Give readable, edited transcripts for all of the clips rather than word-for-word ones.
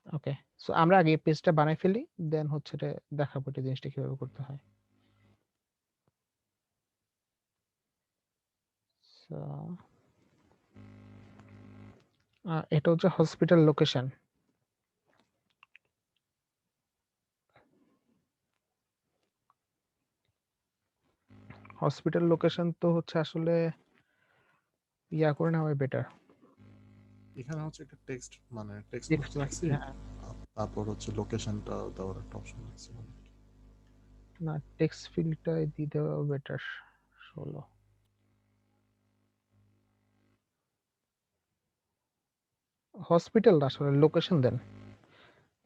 ওকে, so আমরা আগে পেজটা বানাই ফেলি, দেন হচ্ছে এটা দেখাবো এটা জিনিসটা কিভাবে করতে হয়। সো এটা হচ্ছে হসপিটাল লোকেশন। হসপিটাল লোকেশন তো হচ্ছে আসলে ইয়া করে নেওয়া বেটার। এখানে হচ্ছে একটা টেক্সট মানে টেক্সট বক্স টেক্সট রাখছি, হ্যাঁ, তারপর হচ্ছে লোকেশনটা দেওয়ার একটা অপশন রাখছি। না টেক্সট ফিল্ডটাই দিয়ে দেওয়া বেটার। 16 হসপিটাল আসলে লোকেশন দেন,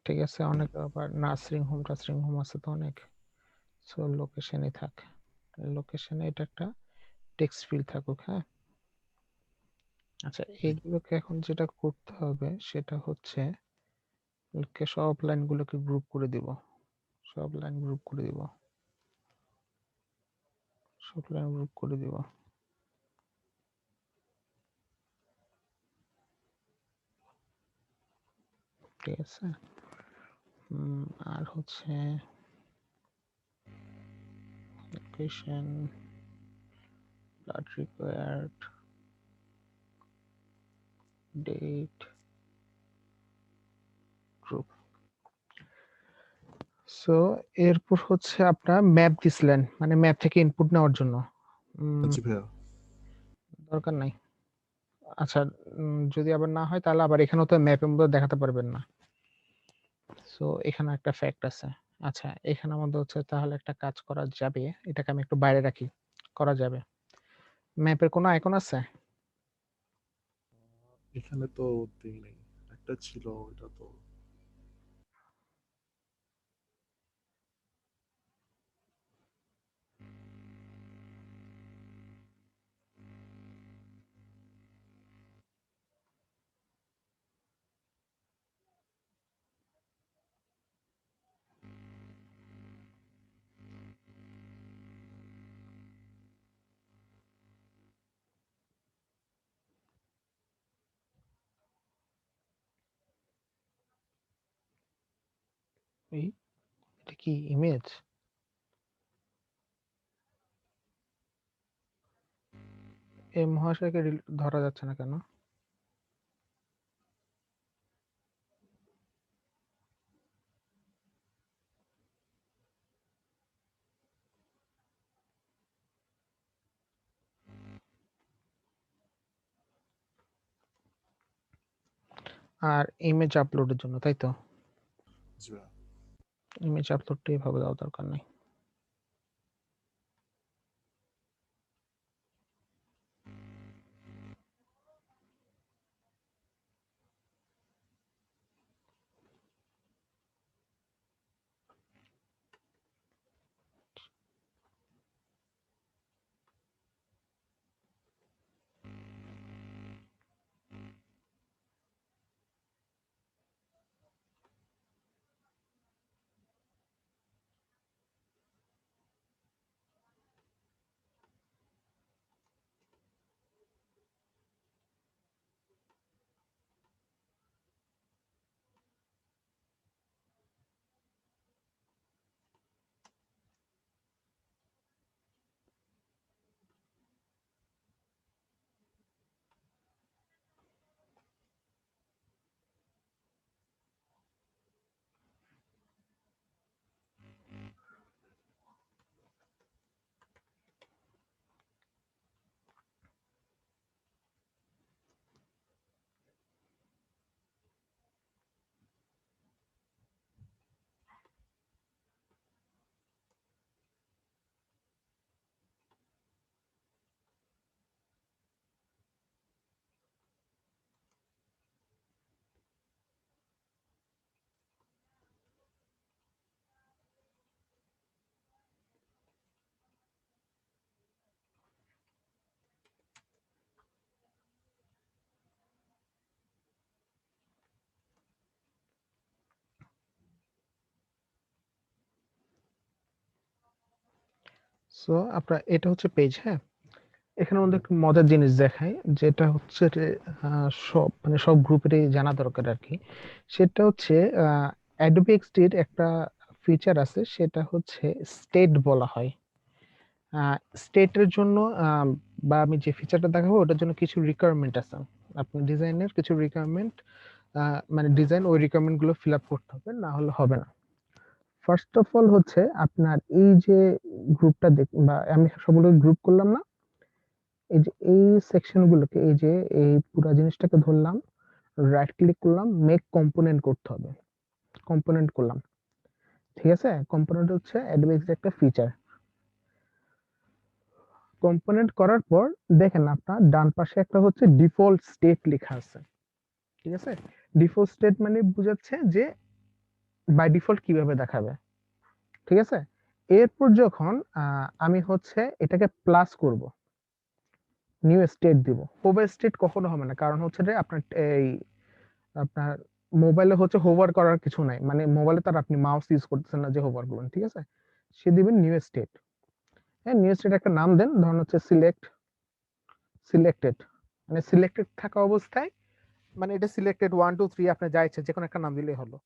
ঠিক আছে? অনেক আবার নার্সিং হোম আছে তো অনেক, সো লোকেশনই থাক, লোকেশনে এটা একটা টেক্সট ফিল্ড থাকুক। হ্যাঁ, আচ্ছা এইগুলোকে এখন যেটা করতে হবে সেটা হচ্ছে সব লাইনগুলোকে গ্রুপ করে দিব, সব লাইন গ্রুপ করে দিব, সব লাইন গ্রুপ করে দিব। ঠিক আছে, আর হচ্ছে location blood required date group. So এরপর হচ্ছে আপনার ম্যাপ দিছিলেন, মানে ম্যাপ থেকে ইনপুট নেওয়ার জন্য। জি ভাইয়া। দরকার নাই। আচ্ছা, যদি আবার না হয় তাহলে আবার এখানেও তো ম্যাপের মধ্যে দেখাতে পারবেন না। সো এখানে একটা ফ্যাক্ট আছে। আচ্ছা, এখানের মধ্যে হচ্ছে তাহলে একটা কাজ করা যাবে, এটাকে আমি একটু বাইরে রাখি, করা যাবে। ম্যাপের কোনো আইকন আছে? এখানে তো দিই নেই, একটা ছিল ওইটা তো। এই এটা কি ইমেজ? এই মহাশয়কে ধরা যাচ্ছে না কেন? আর ইমেজ আপলোডের জন্য, তাই তো? জি ভাইয়া। ইমেজ আপলোডটা এভাবে দেওয়া দরকার নেই। সো আপনার এটা হচ্ছে পেজ। হ্যাঁ, এখানের মধ্যে একটু মজার জিনিস দেখাই, যেটা হচ্ছে যে, সব গ্রুপেরই জানা দরকার আর কি। সেটা হচ্ছে অ্যাডোবি এক্সডির একটা ফিচার আছে, সেটা হচ্ছে স্টেট বলা হয়। স্টেটের জন্য বা আমি যে ফিচারটা দেখাবো ওটার জন্য কিছু রিকোয়ারমেন্ট আছে। আপনার ডিজাইনের কিছু রিকোয়ারমেন্ট, মানে ডিজাইন ওই রিকোয়ারমেন্ট গুলো ফিল আপ করতে হবে, না হলে হবে না। ফার্স্ট অফ অল হচ্ছে আপনার এই যে গ্রুপটা বা আমি সবগুলো গ্রুপ করলাম না, এই যে এই সেকশন গুলোকে, এই যে এই পুরো জিনিসটাকে ধরলাম, রাইট ক্লিক করলাম, মেক কম্পোনেন্ট করতে হবে। কম্পোনেন্ট করলাম, ঠিক আছে। কম্পোনেন্ট হচ্ছে অ্যাডোবি এর একটা ফিচার। কম্পোনেন্ট করার পর দেখেন আপনার ডান পাশে একটা হচ্ছে ডিফল্ট স্টেট লেখা আছে, ঠিক আছে। ডিফল্ট স্টেট মানে বোঝাচ্ছে যে বাই ডিফল্ট কিভাবে দেখাবে, ঠিক আছে। এরপর যখন আমি হচ্ছে এটাকে প্লাস করব, নিউ স্টেট দিব, হোভার স্টেট কখনো হবে না, কারণ হচ্ছে যে আপনার এই আপনার মোবাইলে হচ্ছে হোভার করার কিছু নাই, মানে মোবাইলে তার আপনি মাউস ইউজ করতেছেন না যে হোভার করবেন, ঠিক আছে। সে দিবেন নিউ স্টেট। হ্যাঁ, নিউ স্টেট একটা নাম দেন, ধরুন হচ্ছে সিলেক্টেড, মানে সিলেক্টেড থাকা অবস্থায়, মানে এটা সিলেক্টেড 1 2 3 আপনি যা ইচ্ছা যে কোনো একটা নাম দিলেই হলো।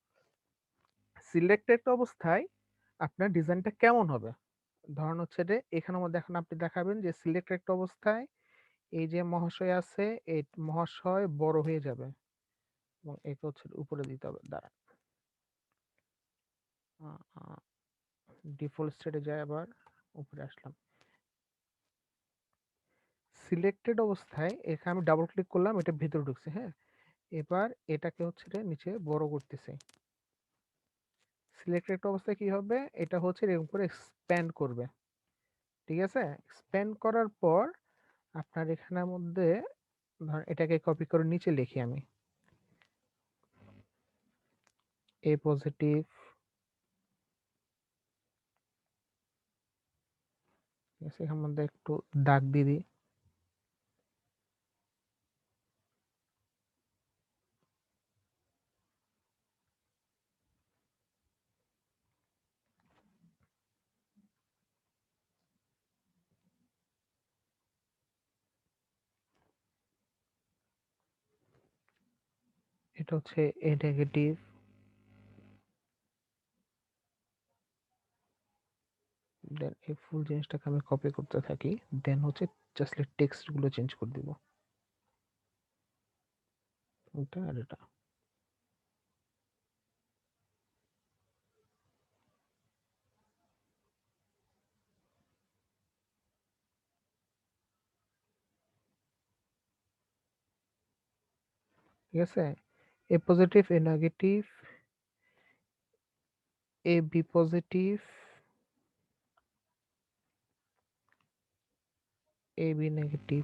সিলেক্টেড অবস্থায় আপনার ডিজাইনটা কেমন হবে, ধরুন হচ্ছে যে এখানের মধ্যে এখন আপনি দেখাবেন যে সিলেক্টেড অবস্থায় এই যে মহাশয় আছে, এই মহাশয় বড় হয়ে যাবে এবং এটা হচ্ছে উপরে দিতে হবে। দাঁড়ান, ডিফল্ট স্টেটে যায়, আবার উপরে আসলাম। সিলেক্টেড অবস্থায় এখানে আমি ডাবল ক্লিক করলাম, এটা ভিতরে ঢুকছে। হ্যাঁ, এবার এটাকে হচ্ছে যে নিচে বড় করতেছে। সিলেক্টেড অবস্থায় কি হবে, এটা হচ্ছে এরকম করে এক্সপ্যান্ড করবে, ঠিক আছে। এক্সপ্যান্ড করার পর আপনার এখানের মধ্যে ধর এটাকে কপি করে নিচে লিখি আমি, এ পজিটিভ, ঠিক আছে। এখানের মধ্যে একটু দাগ দিয়ে দিই। এটা হচ্ছে এ নেগেটিভ, দেন এই ফুল জিনিসটাকে আমি কপি করতে থাকি, দেন হচ্ছে জাস্ট টেক্সট গুলো চেঞ্জ করে দিব, এটা আর এটা। ঠিক আছে, এ positive, A negative, A B positive, A B negative.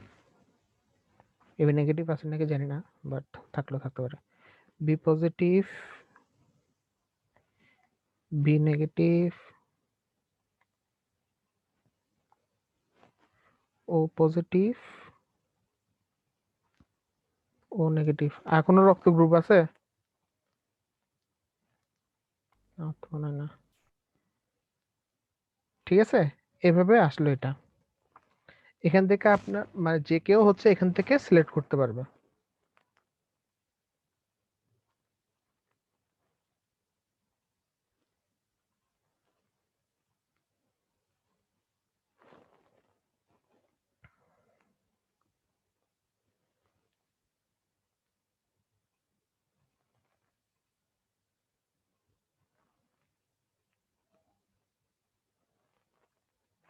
A B negative আছে নাকি জানি না, বাট থাকলেও থাকতে পারে। বি পজিটিভ, বি নেগেটিভ, ও পজিটিভ, ও নেগেটিভ। আর কোনো রক্ত গ্রুপ আছে? তো মনে হয় না। ঠিক আছে, এভাবে আসলো এটা। এখান থেকে আপনার মানে যে কেউ হচ্ছে এখান থেকে সিলেক্ট করতে পারবে।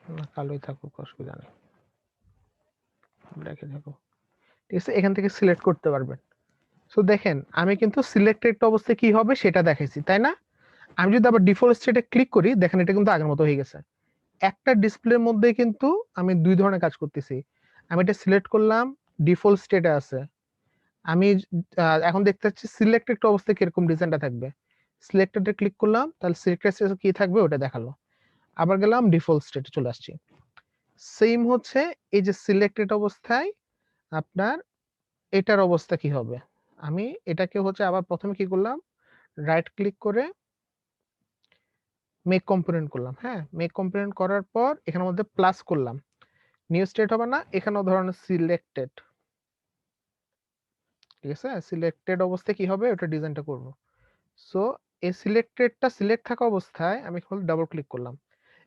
না, কালোই থাকুক, অসুবিধা নেই, ব্ল্যাকে থাকুক, ঠিক আছে। এখান থেকে সিলেক্ট করতে পারবেন। সো দেখেন আমি কিন্তু সিলেক্টেড অবস্থায় কি হবে সেটা দেখাইছি, তাই না? আমি যদি আবার ডিফল্ট স্টেটে ক্লিক করি, দেখেন এটা কিন্তু আগের মতো হয়ে গেছে। একটা ডিসপ্লের মধ্যে কিন্তু আমি দুই ধরনের কাজ করতেছি। আমি এটা সিলেক্ট করলাম, ডিফল্ট স্টেটে আছে। আমি এখন দেখতে পাচ্ছি সিলেক্টেড অবস্থায় কিরকম ডিজাইনটা থাকবে। সিলেক্টেডে ক্লিক করলাম, তাহলে সিলেক্টেড স্টেটে কি থাকবে ওটা দেখালো। আবার গেলাম ডিফল্ট স্টেটে চলে আসছি। সেম হচ্ছে এই যে সিলেক্টেড অবস্থায় আপনার এটার অবস্থা কি হবে। আমি এটাকে হচ্ছে আবার প্রথমে কি করলাম, রাইট ক্লিক করে মেক কম্পোনেন্ট করলাম। হ্যাঁ, মেক কম্পোনেন্ট করার পর এখানের মধ্যে প্লাস করলাম, নিউ স্টেট হবে না, এখানেও ধরেন সিলেক্টেড, ঠিক আছে, সিলেক্টেড অবস্থায় কি হবে ওটা ডিজাইনটা করব। সো এই সিলেক্টেডটা সিলেক্ট থাকা অবস্থায় আমি ডাবল ক্লিক করলাম।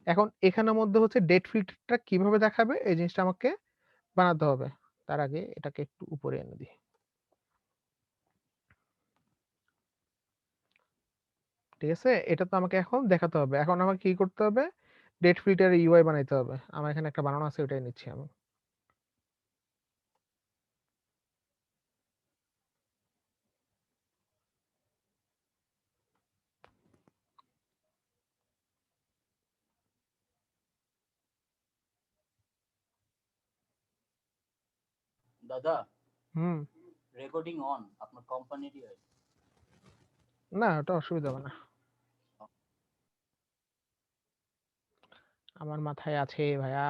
এখন এখানের মধ্যে হচ্ছে ডেট ফিল্ডটা কিভাবে দেখাবে এই জিনিসটা আমাকে বানাতে হবে। তার আগে এটাকে একটু উপরে এনে দিই। ঠিক আছে, এটা তো আমাকে এখন দেখাতে হবে। এখন আমাকে কি করতে হবে, ডেট ফিল্টার ইউআই বানাইতে হবে। আমার এখানে একটা বানানো আছে, ওটাই নিচ্ছি আমি। দাদা হুম। রেকর্ডিং অন, আপনার কোম্পানিরই হয়। না, ওটা অসুবিধা হবে না, আমার মাথায় আছে ভাইয়া।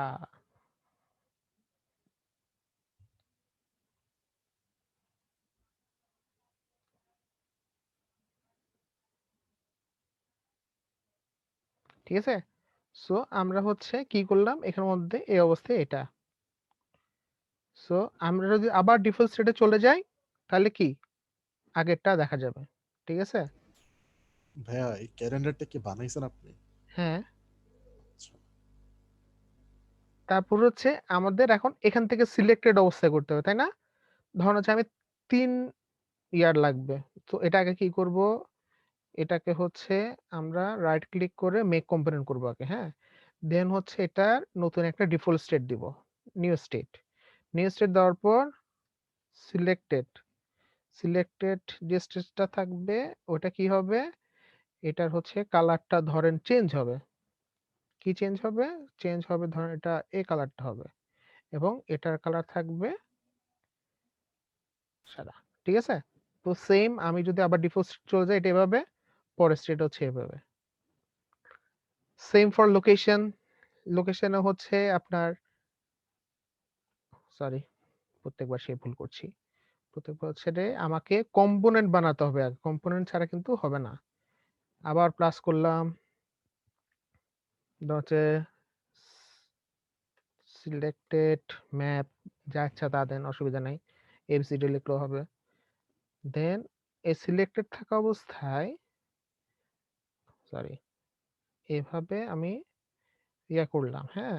ঠিক আছে, সো আমরা হচ্ছে কি করলাম এখানের মধ্যে এই অবস্থায় এটা। সো আমরা যদি আবার ডিফল্ট স্টেটে চলে যাই তাহলে কি আগেরটা দেখা যাবে। ঠিক আছে, ভাইয়া এই ক্যালেন্ডারটা কি বানাইছেন আপনি? হ্যাঁ। আচ্ছা। তারপর হচ্ছে আমাদের এখন এখান থেকে সিলেক্টেড অবস্থায় করতে হবে, তাই না? ধরুন হচ্ছে আমি 3 ইয়ার লাগবে। তো এটা আগে কি করব, এটাকে হচ্ছে আমরা রাইট ক্লিক করে মেক কম্পোনেন্ট করব আগে, হ্যাঁ। দেন হচ্ছে এটার নতুন একটা ডিফল্ট স্টেট দিব, নিউ স্টেট। নিউ স্টেট দেওয়ার পর সিলেক্টেড, সিলেক্টেড যে স্টেটটা থাকবে ওটা কি হবে, এটার হচ্ছে কালারটা ধরেন চেঞ্জ হবে। কি চেঞ্জ হবে, চেঞ্জ হবে ধরেন এটা এই কালারটা হবে, এবং এটার কালার থাকবে সাদা। ঠিক আছে, তো সেম আমি যদি আবার ডিফল্ট চলে যাই এটা এভাবে, পরের স্টেট হচ্ছে এভাবে। সেম ফর লোকেশন, লোকেশনে হচ্ছে আপনার, সরি প্রত্যেকবার সেই ভুল করছি, প্রত্যেকবার হচ্ছে রে আমাকে কম্পোনেন্ট বানাতে হবে, আগে কম্পোনেন্ট ছাড়া কিন্তু হবে না। আবার প্লাস করলাম, হচ্ছে সিলেক্টেড ম্যাপ, যা ইচ্ছা তা দেন, অসুবিধা নাই, এবিসিডি লিখলেও হবে। দেন এই সিলেক্টেড থাকা অবস্থায়, সরি, এভাবে আমি ইয়া করলাম, হ্যাঁ।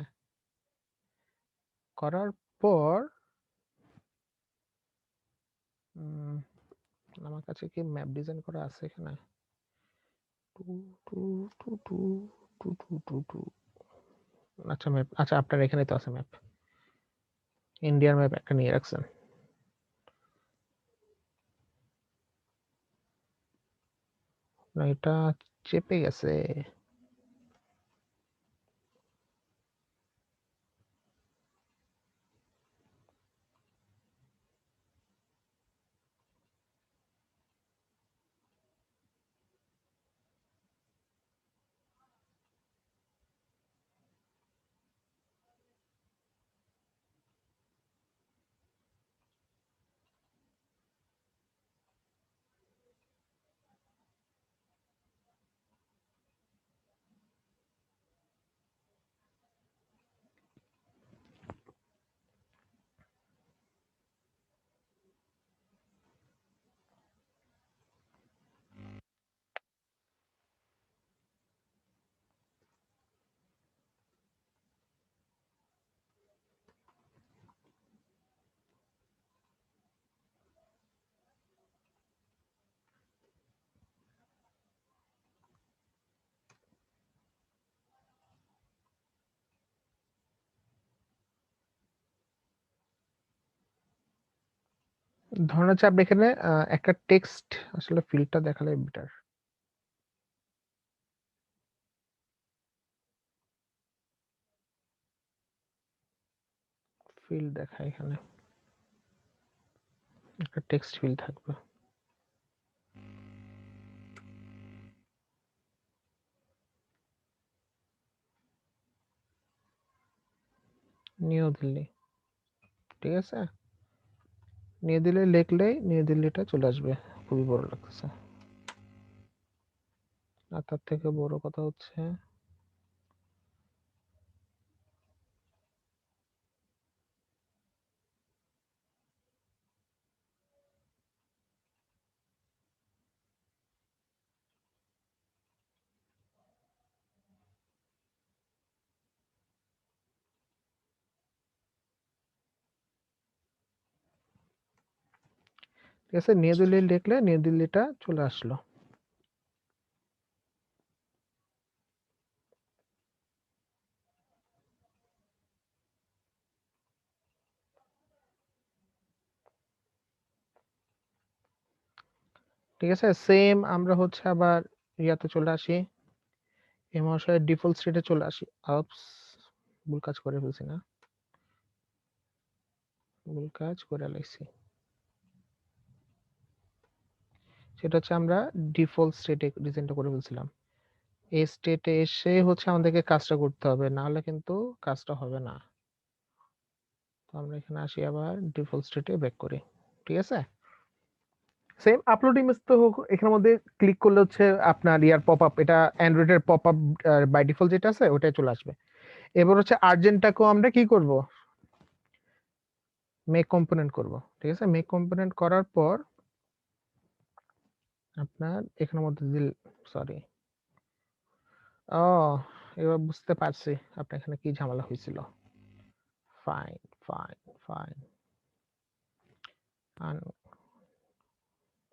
করার পর আমার কাছে কি ম্যাপ ডিজাইন করা আছে এখানে, two two two two two two two two, আচ্ছা ম্যাপ, আচ্ছা আপনার এখানে তো আছে ম্যাপ, ইন্ডিয়ার ম্যাপ একটা নিয়ে রাখছেন। না, এটা চেপে গেছে। ধরুন হচ্ছে আপনি এখানে একটা টেক্সট আসলে ফিল্ডটা দেখালে বেটার, ফিল্ড দেখা, এখানে একটা টেক্সট ফিল্ড থাকবে। নিউ দিল্লি, ঠিক আছে, নিউ দিল্লি লিখলেই নিউ দিল্লিটা চলে আসবে, খুবই বড় লাগতেছে। আর তার থেকে বড় কথা হচ্ছে ঠিক আছে, নিউ দিল্লি লিখলে নিউ দিল্লিটা চলে আসলো। ঠিক আছে, সেম আমরা হচ্ছে আবার ইয়াতে চলে আসি, এই মহাশয়ের ডিফল্ট স্টেটে চলে আসি। আপস, ভুল কাজ করে ফেলছি না, ভুল কাজ করে লাইছি। সেটা হচ্ছে আমরা ডিফল্ট স্টেটে ডিজাইনটা করে ফেলছিলাম। এই স্টেটে এসে হচ্ছে আমাদেরকে কাজটা করতে হবে, না হলে কিন্তু কাজটা হবে না। তো আমরা এখানে আসি, আবার ডিফল্ট স্টেটে ব্যাক করি। ঠিক আছে, সেম আপলোড ইমেজ তো এখানের মধ্যে ক্লিক করলে হচ্ছে আপনার ইয়ার পপ আপ, এটা অ্যান্ড্রয়েডের পপ আপ বাই ডিফল্ট যেটা আছে ওটাই চলে আসবে। এবার হচ্ছে আর্জেন্টটাকেও আমরা কি করব, মেক কম্পোনেন্ট করব। ঠিক আছে, মেক কম্পোনেন্ট করার পর আপনার এখানের মধ্যে দিল, সরি, ও এবার বুঝতে পারছি আপনার এখানে কি ঝামেলা হয়েছিল। ফাইন ফাইন ফাইন,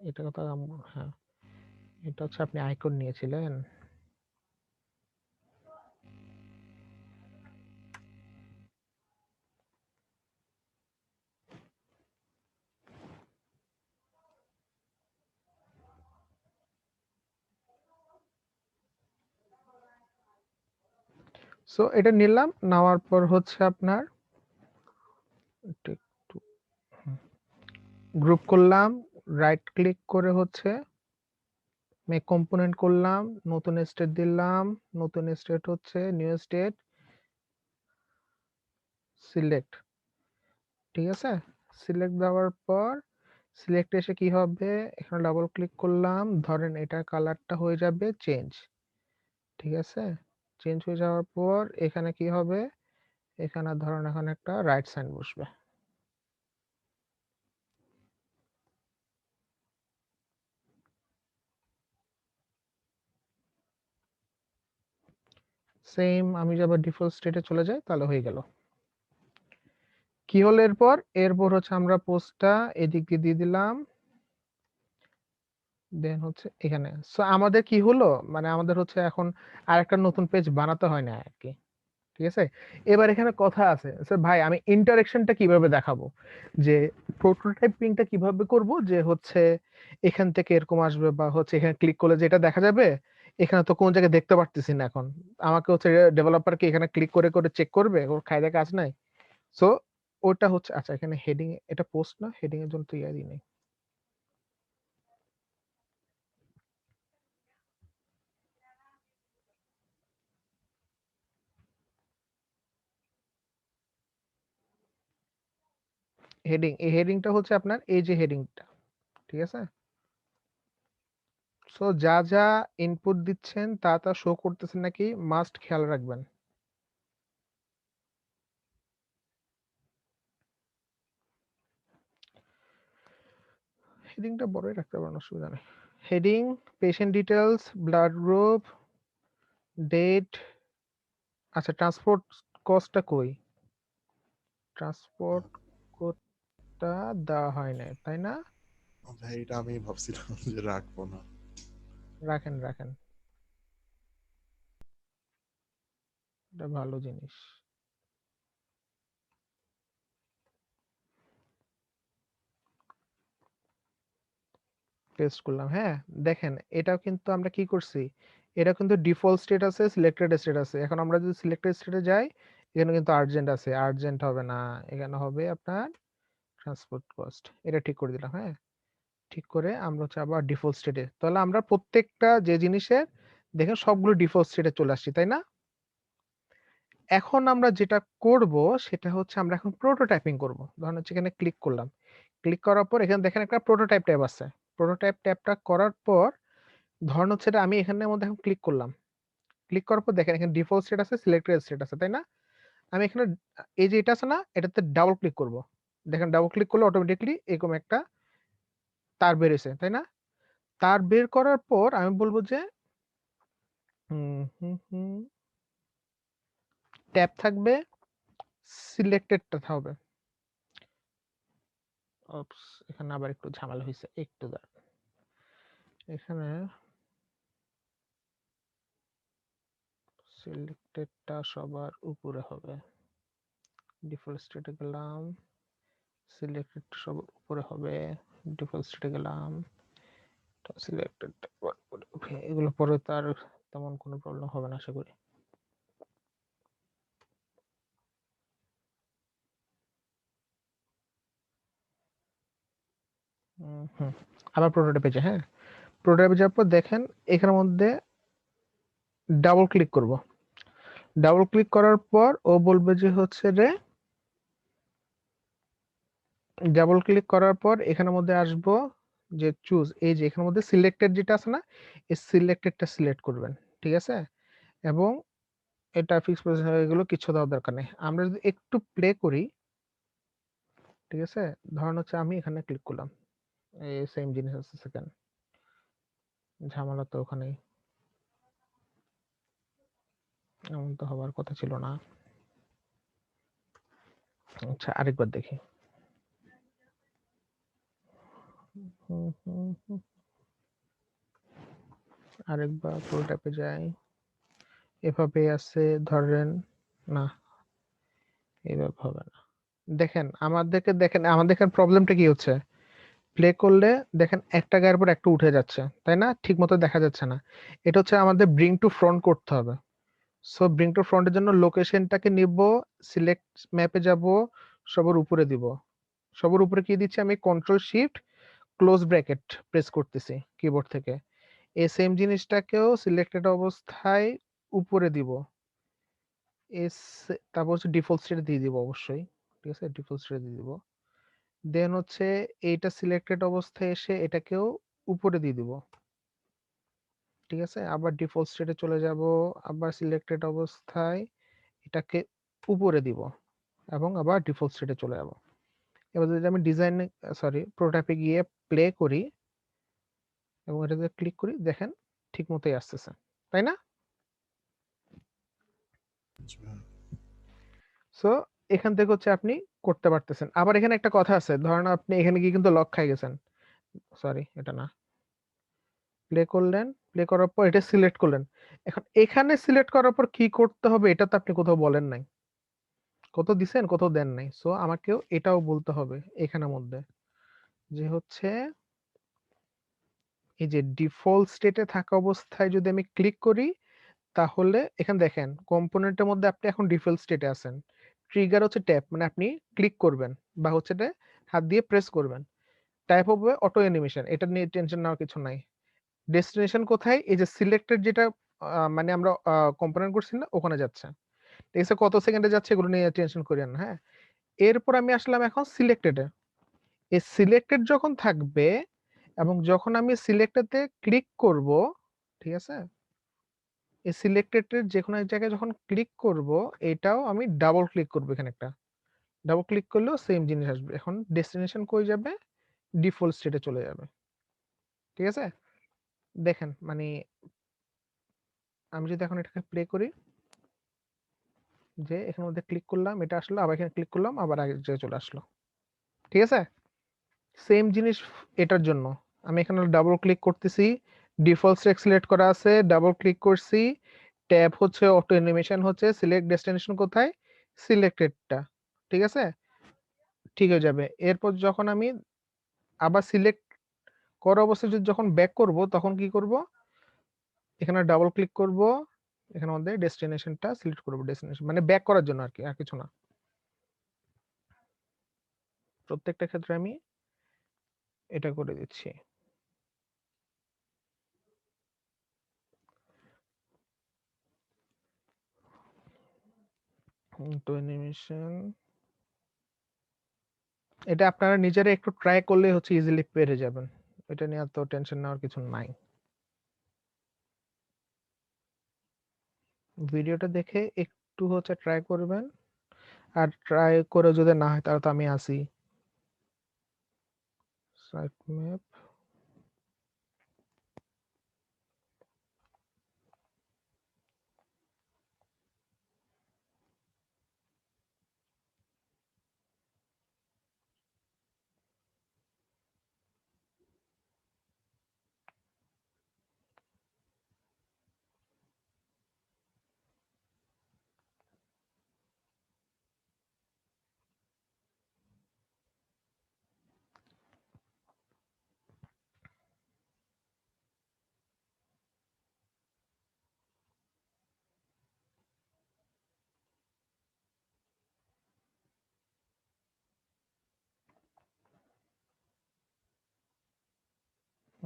এটা কথা হ্যাঁ, এটা হচ্ছে আপনি আইকন নিয়েছিলেন। সো এটা নিলাম, নেওয়ার পর হচ্ছে আপনার গ্রুপ করলাম, রাইট ক্লিক করে হচ্ছে মেক কম্পোনেন্ট করলাম, নতুন স্টেট দিলাম, নতুন স্টেট হচ্ছে নিউ স্টেট সিলেক্ট। ঠিক আছে, সিলেক্ট দেওয়ার পর সিলেক্ট এসে কি হবে, এখানে ডাবল ক্লিক করলাম, ধরেন এটার কালারটা হয়ে যাবে চেঞ্জ। ঠিক আছে, চেঞ্জ হয়ে যাওয়ার পর এখানে কি হবে, এখানে ধরেন এখন একটা রাইট সাইন বসবে। সেম আমি যদি আবার ডিফল্ট স্টেটে চলে যাই তাহলে হয়ে গেল। কি হলো এরপর, এরপর হচ্ছে আমরা পোস্টটা এদিক দিয়ে দিয়ে দিলাম, দেন হচ্ছে এখানে। সো আমাদের কি হলো, মানে আমাদের হচ্ছে এখন আর একটা নতুন পেজ বানাতে হয় না আর কি। ঠিক আছে, এবার এখানে কথা আছে স্যার ভাই আমি ইন্টারেকশনটা কিভাবে দেখাবো, যে প্রোটোটাইপিংটা কিভাবে করব, যে হচ্ছে এখান থেকে এরকম আসবে বা হচ্ছে এখানে ক্লিক করলে যেটা দেখা যাবে, এখানে তো কোন জায়গায় দেখতে পারতেছি না এখন। আমাকে হচ্ছে ডেভেলপারকে এখানে ক্লিক করে করে চেক করবে, ওর খায়দা কাজ নাই। সো ওটা হচ্ছে, আচ্ছা এখানে হেডিং, এটা পোস্ট না, হেডিং এর জন্য তো ইয়ারই নেই। হেডিং, এই হেডিংটা হচ্ছে আপনার এই যে হেডিংটা। ঠিক আছে, সো যা যা ইনপুট দিচ্ছেন তা তা শো করতেছেন নাকি মাস্ট খেয়াল রাখবেন। হেডিংটা বড়ই রাখতে পারেন, অসুবিধা নেই। Heading, patient details, blood group, date. আচ্ছা ট্রান্সপোর্ট কস্টটা কই, ট্রান্সপোর্ট কোডটা দেওয়া হয় না তাই না? ভাই এটা আমি ভাবছিলাম যে রাখবো না। রাখেন রাখেন, এটা ভালো জিনিস। টেস্ট করলাম, হ্যাঁ দেখেন এটাও কিন্তু আমরা কি করছি, এটা কিন্তু ডিফল্ট স্টেট আছে, সিলেক্টেড স্টেট আছে। এখন আমরা যদি সিলেক্টেড স্টেটে যাই, এখানে কিন্তু আর্জেন্ট আছে, আর্জেন্ট হবে না, এখানে হবে আপনার ট্রান্সপোর্ট কস্ট। এটা ঠিক করে দিলাম, হ্যাঁ ঠিক করে আমরা হচ্ছে আবার ডিফল্ট স্টেটে, তাহলে আমরা প্রত্যেকটা যে জিনিসের দেখেন সবগুলো ডিফল্ট স্টেটে চলে আসছি তাই না? এখন আমরা যেটা করব সেটা হচ্ছে আমরা এখন প্রোটোটাইপিং করব। ধরুন হচ্ছে এখানে ক্লিক করলাম, ক্লিক করার পর এখানে দেখেন একটা প্রোটোটাইপ ট্যাব আছে। প্রোটোটাইপ ট্যাবটা করার পর ধরুন হচ্ছে এটা আমি এখানের মধ্যে এখন ক্লিক করলাম, ক্লিক করার পর দেখেন এখানে ডিফল্ট স্টেট আছে, সিলেক্টেড স্টেট আছে তাই না? আমি এখানে এই যে এটা আছে না, এটাতে ডাবল ক্লিক করব। দেখেন ডাবল ক্লিক করলে অটোমেটিকলি এরকম একটা তার বেরিয়েছে তাই না? তার বের করার পর আমি বলবো যে ট্যাব থাকবে, সিলেক্টেডটা হবে। অপস, এখানে আবার একটু ঝামেলা হয়েছে, একটু দাঁড়ান। এখানে সিলেক্টেডটা সবার উপরে হবে, ডিফল্ট স্টেটে গেলাম, সিলেক্টেড সবার উপরে হবে, ডিফল্ট স্টেটে গেলাম, সিলেক্টেড এগুলো পরে তার তেমন কোনো প্রবলেম হবে না আশা করি। হুম, আবার প্রোটোটাইপে যাই। হ্যাঁ, প্রোটোটাইপে যাওয়ার পর দেখেন এখানের মধ্যে ডাবল ক্লিক করব। ডাবল ক্লিক করার পর ও বলবে যে হচ্ছে রে, ডাবল ক্লিক করার পর এখানের মধ্যে আসবো যে চুজ, এই যে এখানের মধ্যে সিলেক্টেড যেটা আছে না, এই সিলেক্টেডটা সিলেক্ট করবেন, ঠিক আছে? এবং এটা ফিক্স পজিশন হয়ে গেল, কিছু দেওয়ার দরকার নেই। আমরা যদি একটু প্লে করি, ঠিক আছে, ধরুন হচ্ছে আমি এখানে ক্লিক করলাম, এই সেম জিনিস আছে, সেকেন্ড ঝামেলা তো ওখানেই, এমন তো হবার কথা ছিল না। আচ্ছা, আরেকবার দেখি। আরেকবার পুরো ট্যাপে যাই, এভাবে আছে ধরেন, না এইভাবে হবে না। দেখেন আমাদের এখানে প্রবলেমটা কি হচ্ছে, প্লে করলে দেখেন একটা গায়ের পর একটা উঠে যাচ্ছে, তাই না? ঠিক মতো দেখা যাচ্ছে না। এটা হচ্ছে আমাদের ব্রিং টু ফ্রন্ট করতে হবে। সো ব্রিং টু ফ্রন্টের জন্য লোকেশনটাকে নিব, সিলেক্ট ম্যাপে যাব, সবার উপরে দিব। সবার উপরে কি দিচ্ছি আমি, control shift close bracket press করতেছি কিবোর্ড থেকে। এই সেম জিনিসটাকেও সিলেক্টেড অবস্থায় উপরে দিব, তারপর হচ্ছে ডিফল্ট স্টেটে দিয়ে দিব অবশ্যই, ঠিক আছে, ডিফল্ট স্টেটে দিয়ে দিব। দেন হচ্ছে এইটা সিলেক্টেড অবস্থায় এসে এটাকেও উপরে দিয়ে দিব, ঠিক আছে। আবার ডিফল্ট স্টেটে চলে যাব, আবার সিলেক্টেড অবস্থায় এটাকে উপরে দিব এবং আবার ডিফল্ট স্টেটে চলে যাব। এবার যদি আমি ডিজাইন, সরি, প্রোটোটাইপে গিয়ে প্লে করি এবং এটাতে ক্লিক করি, দেখেন ঠিক মতোই আসতেছে, তাই না? সো এখান থেকে হচ্ছে আপনি করতে পারতেছেন। আবার এখানে একটা কথা আছে, ধরেন আপনি এখানে গিয়ে কিন্তু লক খাই গেছেন, সরি এটা না, প্লে করলেন, প্লে করার পর এটা সিলেক্ট করলেন, এখন এখানে সিলেক্ট করার পর কি করতে হবে এটা তো আপনি কোথাও বলেন নাই, কোথাও দিছেন কোথাও দেন নাই। সো আমাকেও এটাও বলতে হবে এখানের মধ্যে, যে হচ্ছে এই যে ডিফল্ট স্টেটে থাকা অবস্থায় যদি আমি ক্লিক করি, তাহলে এখানে দেখেন কম্পোনেন্টের মধ্যে আপনি এখন ডিফল্ট স্টেটে আছেন। ট্রিগার হচ্ছে ট্যাপ, মানে আপনি ক্লিক করবেন বা হচ্ছে হাত দিয়ে প্রেস করবেন, টাইপ হবে অটো অ্যানিমেশন, এটা নিয়ে টেনশন নেওয়ার কিছু নাই। ডেস্টিনেশন কোথায়, এই যে সিলেক্টেড যেটা মানে আমরা কম্পোনেন্ট করছি না, ওখানে যাচ্ছে, ঠিক আছে। কত সেকেন্ডে যাচ্ছে এগুলো নিয়ে টেনশন করেন না। হ্যাঁ, এরপর আমি আসলাম এখন সিলেক্টেডে। এই সিলেক্টেড যখন থাকবে এবং যখন আমি সিলেক্টেডে ক্লিক করব, ঠিক আছে, এই সিলেক্টেডের যে কোনো এক জায়গায় যখন ক্লিক করব, এটাও আমি ডাবল ক্লিক করব, এখানে একটা ডাবল ক্লিক করলেও সেম জিনিস আসবে। এখন ডেস্টিনেশন কই যাবে, ডিফল্ট স্টেটে চলে যাবে, ঠিক আছে। দেখেন মানে আমি যদি এখন এটাকে প্লে করি, যে এখানের মধ্যে ক্লিক করলাম, এটা আসলো, আবার এখানে ক্লিক করলাম, আবার আগের জায়গায় চলে আসলো, ঠিক আছে। সেম জিনিস এটার জন্য, আমি এখানে ডাবল ক্লিক করতেছি, ডিফল্ট স্টেট সিলেক্ট করা আছে, ডাবল ক্লিক করছি, ট্যাব হচ্ছে অটো অ্যানিমেশন হচ্ছে, সিলেক্ট ডেস্টিনেশন কোথায়, সিলেক্টেডটা, ঠিক আছে, ঠিক হয়ে যাবে। এরপর যখন আমি আবার সিলেক্ট করা অবস্থায় যদি যখন ব্যাক করব, তখন কি করব, এখানে ডাবল ক্লিক করব, এখানে মধ্যে ডেস্টিনেশনটা সিলেক্ট করব, ডেস্টিনেশন মানে ব্যাক করার জন্য আর কি, আর কিছু না। প্রত্যেকটা ক্ষেত্রে আমি এটা করে দিচ্ছি। তো অ্যানিমেশন, এটা আপনারা নিজেরা একটু ট্রাই করলে হচ্ছে ইজিলি পেরে যাবেন, এটা নিয়ে তো টেনশন নেওয়ার কিছু নাই। ভিডিওটা দেখে একটু হচ্ছে ট্রাই করবেন, আর ট্রাই করে যদি না হয় তাহলে তো আমি আসি সাইট ম্যাপ।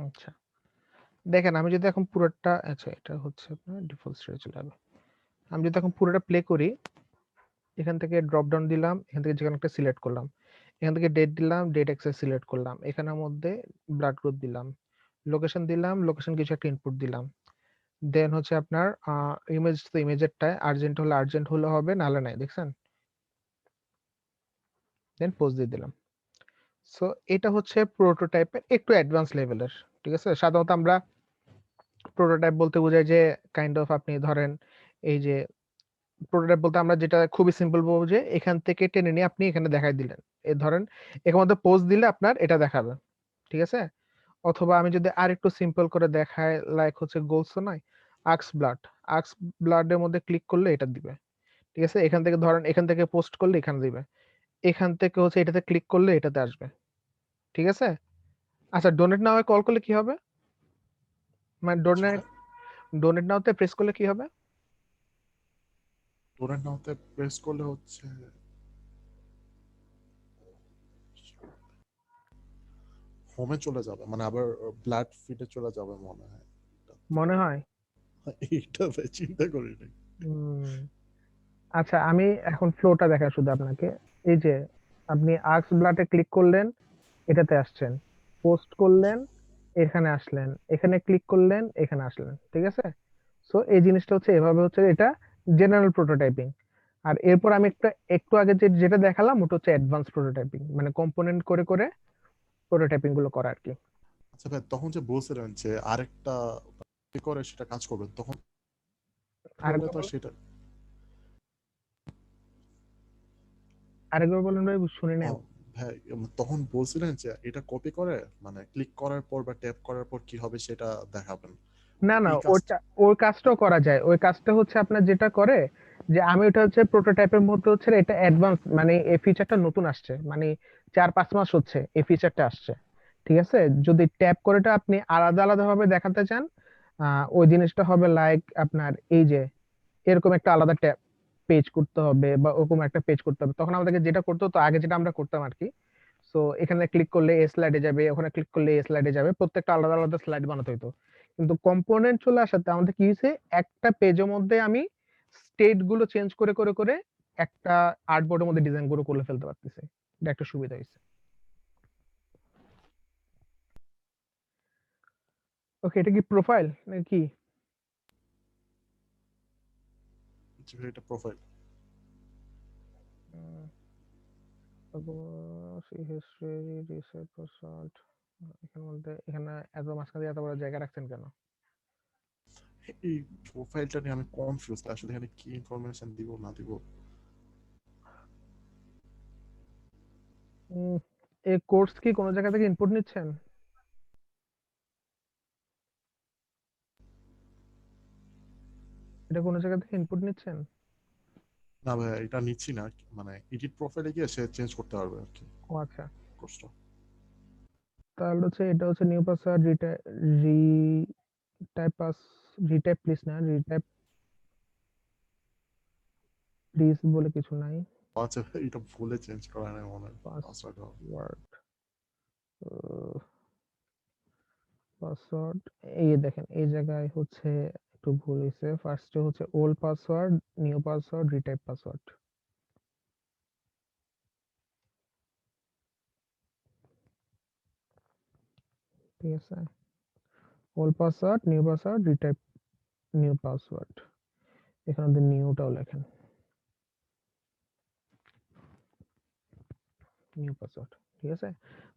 আচ্ছা দেখেন আমি যদি এখন পুরোটা আচ্ছা এটা হচ্ছে আপনার ডিফল্ট স্টেটে চলে যাবে। আমি যদি এখন পুরোটা প্লে করি, এখান থেকে ড্রপ ডাউন দিলাম, এখান থেকে যেকোনো একটা সিলেক্ট করলাম, এখান থেকে ডেট দিলাম, ডেট অ্যাক্সেস সিলেক্ট করলাম, এখানের মধ্যে ব্লাড গ্রুপ দিলাম, লোকেশন দিলাম, লোকেশন কিছু একটা ইনপুট দিলাম, দেন হচ্ছে আপনার ইমেজ তো ইমেজেরটায় আর্জেন্ট হলে আর্জেন্ট হলে হবে, নাহলে নাই, দেখছেন? দেন পোস্ট দিয়ে দিলাম। সো এটা হচ্ছে প্রোটোটাইপের একটু অ্যাডভান্স লেভেলের, ঠিক আছে? সাধারণত আমরা প্রোটোটাইপ বলতে বোঝাই যে কাইন্ড অফ আপনি ধরেন এই যে প্রোটোটাইপ বলতে আমরা যেটা খুবই সিম্পল বলবো যে এখান থেকে টেনে নিয়ে আপনি এখানে দেখাই দিলেন, এই ধরেন এখান মধ্যে পোস্ট দিলে আপনার এটা দেখাবে, ঠিক আছে? অথবা আমি যদি আর একটু সিম্পল করে দেখাই, লাইক হচ্ছে গোলস নয়, আক্স ব্লাড, আক্স ব্লাডের মধ্যে ক্লিক করলে এটা দিবে, ঠিক আছে? এখান থেকে ধরেন এখান থেকে পোস্ট করলে এখানে দিবে, এখান থেকে হচ্ছে এটাতে ক্লিক করলে এটাতে আসবে, ঠিক আছে? আচ্ছা ডোনেট নাও কল করলে কি হবে? মানে জি ভাই, ডোনেট নাওতে প্রেস করলে কি হবে? ডোনেট নাওতে প্রেস করলে হচ্ছে হোমে চলে যাবে, মানে আবার ব্লাড ফিটে চলে যাবে মনে হয়। মনে হয়। এইটা ভাই চিন্তা করি নাই। উম, আচ্ছা আমি এখন ফ্লোটা দেখা শুধু আপনাকে। এই যে আপনি আক্স ব্লাডে ক্লিক করলেন, এটাতে আসছেন, পোস্ট করলেন, এখানে আসলেন, এখানে ক্লিক করলেন, এখানে আসলেন, ঠিক আছে? সো এই জিনিসটা হচ্ছে এভাবে হচ্ছে এটা জেনারেল প্রোটোটাইপিং। আর এরপর আমি একটু আগে যেটা দেখালাম ওটা হচ্ছে অ্যাডভান্স প্রোটোটাইপিং, মানে কম্পোনেন্ট করে করে প্রোটোটাইপিং গুলো করা আর কি। আচ্ছা ভাই, তখন যে বলছিলেন যে আরেকটা কি করে সেটা কাজ করবে, তখন হলে আরেকবার তো বলেন, সেটা আরেকবার বলেন ভাই, শুনি ও নাই। ভাই, তখন বলছিলেন যে এটা কপি করে মানে ক্লিক করার পর বা ট্যাপ করার পর কি হবে সেটা দেখাবেন। না তো না এই কাজটা ওটা ওই কাজটাও করা যায়, ওই কাজটা হচ্ছে আপনার যেটা করে যে আমি ওটা হচ্ছে প্রোটোটাইপের মধ্যে হচ্ছে এটা অ্যাডভান্স, মানে এই ফিচারটা নতুন আসছে, মানে 4-5 মাস হচ্ছে এই ফিচারটা আসছে, ঠিক আছে? যদি ট্যাপ করেটা আপনি আলাদা আলাদা ভাবে দেখাতে চান, ওই জিনিসটা হবে লাইক আপনার এই যে এরকম একটা আলাদা ট্যাব পেজ করতে হবে বা ওরকম একটা পেজ করতে হবে, তখন আমাদেরকে যেটা করতে হতো আগে, যেটা আমরা করতাম আর কি। সো এখানে ক্লিক করলে এ স্লাইডে যাবে, ওখানে ক্লিক করলে এ স্লাইডে যাবে, প্রত্যেকটা আলাদা আলাদা স্লাইড বানাতে হতো। কিন্তু কম্পোনেন্ট চলে আসাতে আমাদের কি হয়েছে, একটা পেজের মধ্যে আমি স্টেট গুলো চেঞ্জ করে করে করে একটা আর্টবোর্ডের মধ্যে ডিজাইন গুলো করে ফেলতে পারতেছি। এটা একটা সুবিধা হয়েছে। ওকে, এটা কি প্রোফাইল নাকি? এটা প্রোফাইল। হিস্ট্রি রিসেট পাসওয়ার্ড, এখানের মধ্যে এখানে এত মাঝখানে এত বড় জায়গা রাখছেন কেন? এই প্রোফাইলটা নিয়ে আমি কনফিউজ, আসলে এখানে কি ইনফরমেশন দিব না দিব। উম, এই কোর্স কি কোনো জায়গা থেকে ইনপুট নিচ্ছেন? এটা কোনো জায়গা থেকে ইনপুট নিচ্ছেন? না ভাই, এটা নিচ্ছি না, মানে এডিট প্রোফাইলে গিয়ে সে চেঞ্জ করতে পারবে আর কি ও আচ্ছা, কোর্সটা। তাহলে হচ্ছে এটা হচ্ছে new password retype pass, retype please না, রিটাইপ প্লিজ বলে কিছু নাই। আচ্ছা ভাই, এটা ভুলে চেঞ্জ করা নাই মনে হয় পাসওয়ার্ড। পাসওয়ার্ড, পাসওয়ার্ড, এই দেখেন এই জায়গায় হচ্ছে একটু ভুল হয়েছে, ফার্স্টে হচ্ছে old password, new password, retype password, ঠিক আছে? Old password, new password, retype new password, এখানে নিউটাও লেখেন, নিউ পাসওয়ার্ড, ঠিক আছে?